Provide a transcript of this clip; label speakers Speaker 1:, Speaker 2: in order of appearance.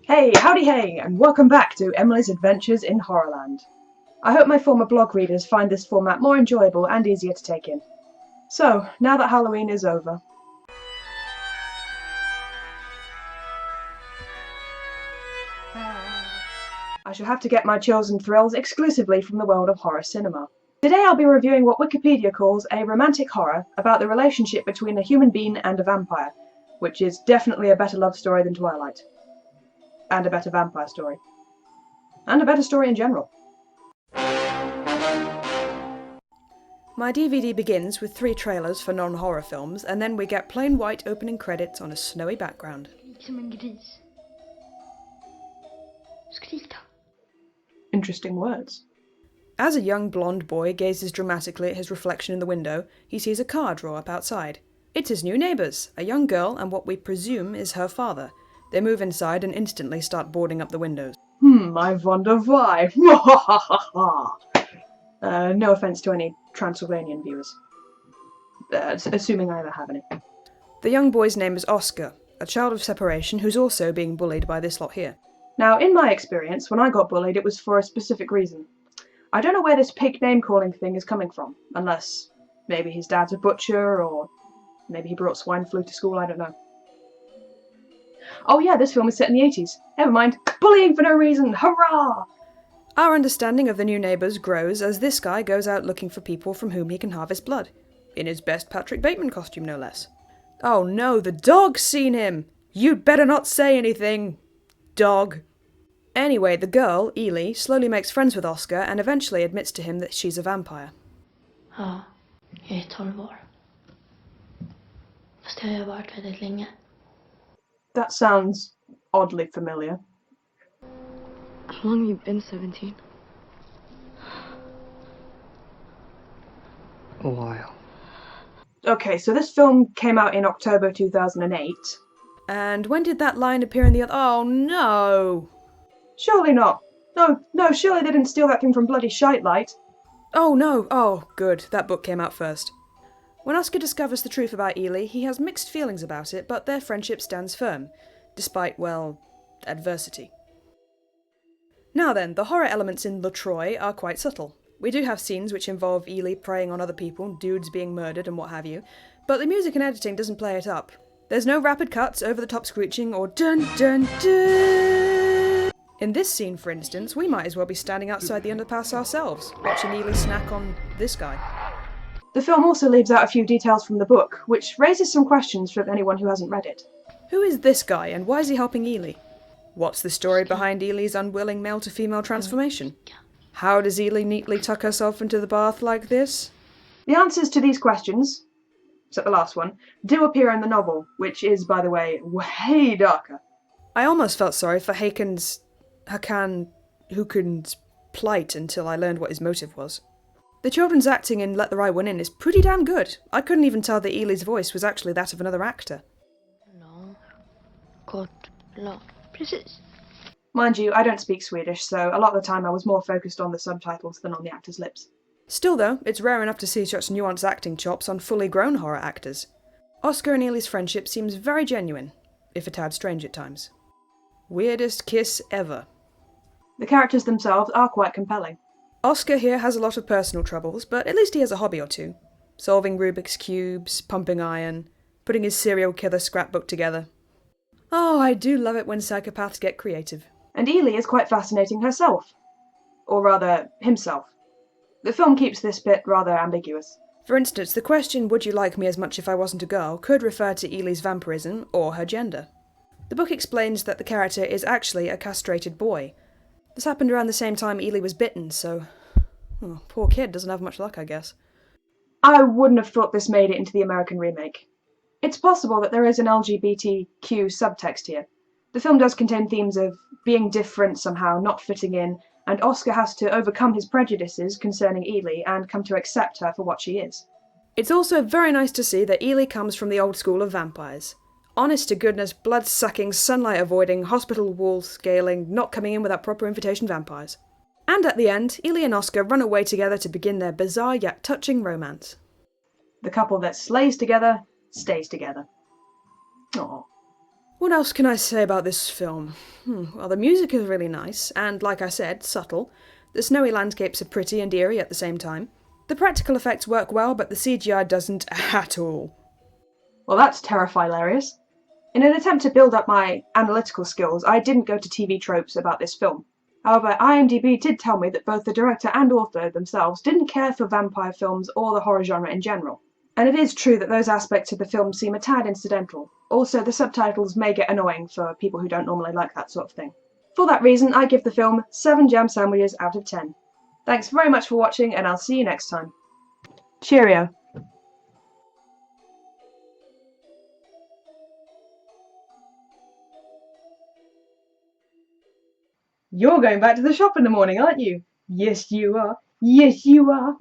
Speaker 1: Hey, howdy hey, and welcome back to Emily's Adventures in Horrorland. I hope my former blog readers find this format more enjoyable and easier to take in. So, now that Halloween is over, I shall have to get my chills and thrills exclusively from the world of horror cinema. Today I'll be reviewing what Wikipedia calls a romantic horror about the relationship between a human being and a vampire, which is definitely a better love story than Twilight. And a better vampire story. And a better story in general. My DVD begins with 3 trailers for non-horror films, and then we get plain white opening credits on a snowy background. Interesting words. As a young blonde boy gazes dramatically at his reflection in the window, he sees a car draw up outside. It's his new neighbours, a young girl and what we presume is her father. They move inside and instantly start boarding up the windows. I wonder why. No offence to any Transylvanian viewers. Assuming I ever have any. The young boy's name is Oscar, a child of separation who's also being bullied by this lot here. Now, in my experience, when I got bullied, it was for a specific reason. I don't know where this pig name-calling thing is coming from, unless maybe his dad's a butcher, or maybe he brought swine flu to school, I don't know. Oh yeah, this film is set in the 80s. Never mind. Bullying for no reason! Hurrah! Our understanding of the new neighbours grows as this guy goes out looking for people from whom he can harvest blood. In his best Patrick Bateman costume, no less. Oh no, the dog's seen him! You'd better not say anything, dog. Anyway, the girl, Ely, slowly makes friends with Oscar and eventually admits to him that she's a vampire.
Speaker 2: Ja, jag är 12 år. Fast det har jag varit väldigt länge.
Speaker 1: That sounds oddly familiar.
Speaker 2: How long have you been 17?
Speaker 3: A while.
Speaker 1: Okay, so this film came out in October 2008. And when did that line appear in the other? Oh no! Surely not. No, surely they didn't steal that thing from bloody Shitelight. Oh no, oh good, that book came out first. When Oscar discovers the truth about Ely, he has mixed feelings about it, but their friendship stands firm, despite, well, adversity. Now then, the horror elements in LaTroy are quite subtle. We do have scenes which involve Ely preying on other people, dudes being murdered and what have you, but the music and editing doesn't play it up. There's no rapid cuts, over-the-top screeching, or dun dun dun. In this scene, for instance, we might as well be standing outside the underpass ourselves, watching Ely snack on this guy. The film also leaves out a few details from the book, which raises some questions for anyone who hasn't read it. Who is this guy, and why is he helping Ely? What's the story behind Ely's unwilling male-to-female transformation? How does Ely neatly tuck herself into the bath like this? The answers to these questions, except the last one, do appear in the novel, which is, by the way, way darker. I almost felt sorry for Hukun's plight until I learned what his motive was. The children's acting in Let the Right One In is pretty damn good. I couldn't even tell that Ely's voice was actually that of another actor.
Speaker 2: Lång, kort, lång. Precis.
Speaker 1: Mind you, I don't speak Swedish, so a lot of the time I was more focused on the subtitles than on the actors' lips. Still though, it's rare enough to see such nuanced acting chops on fully grown horror actors. Oscar and Ely's friendship seems very genuine, if a tad strange at times. Weirdest kiss ever. The characters themselves are quite compelling. Oscar here has a lot of personal troubles, but at least he has a hobby or two. Solving Rubik's Cubes, pumping iron, putting his serial killer scrapbook together. Oh, I do love it when psychopaths get creative. And Ely is quite fascinating herself. Or rather, himself. The film keeps this bit rather ambiguous. For instance, the question, would you like me as much if I wasn't a girl, could refer to Ely's vampirism or her gender. The book explains that the character is actually a castrated boy. This happened around the same time Ely was bitten, so... Oh, poor kid doesn't have much luck, I guess. I wouldn't have thought this made it into the American remake. It's possible that there is an LGBTQ subtext here. The film does contain themes of being different somehow, not fitting in, and Oscar has to overcome his prejudices concerning Ely and come to accept her for what she is. It's also very nice to see that Ely comes from the old school of vampires. Honest to goodness, blood-sucking, sunlight-avoiding, hospital wall-scaling, not coming in without proper invitation vampires. And at the end, Ely and Oscar run away together to begin their bizarre yet touching romance. The couple that slays together, stays together. Aww. What else can I say about this film? Well, the music is really nice, and like I said, subtle. The snowy landscapes are pretty and eerie at the same time. The practical effects work well, but the CGI doesn't at all.
Speaker 3: Well, that's hilarious. In an attempt to build up my analytical skills, I didn't go to TV tropes about this film. However, IMDb did tell me that both the director and author themselves didn't care for vampire films or the horror genre in general. And it is true that those aspects of the film seem a tad incidental. Also, the subtitles may get annoying for people who don't normally like that sort of thing. For that reason, I give the film 7 jam sandwiches out of 10. Thanks very much for watching, and I'll see you next time. Cheerio. You're going back to the shop in the morning, aren't you? Yes, you are. Yes, you are.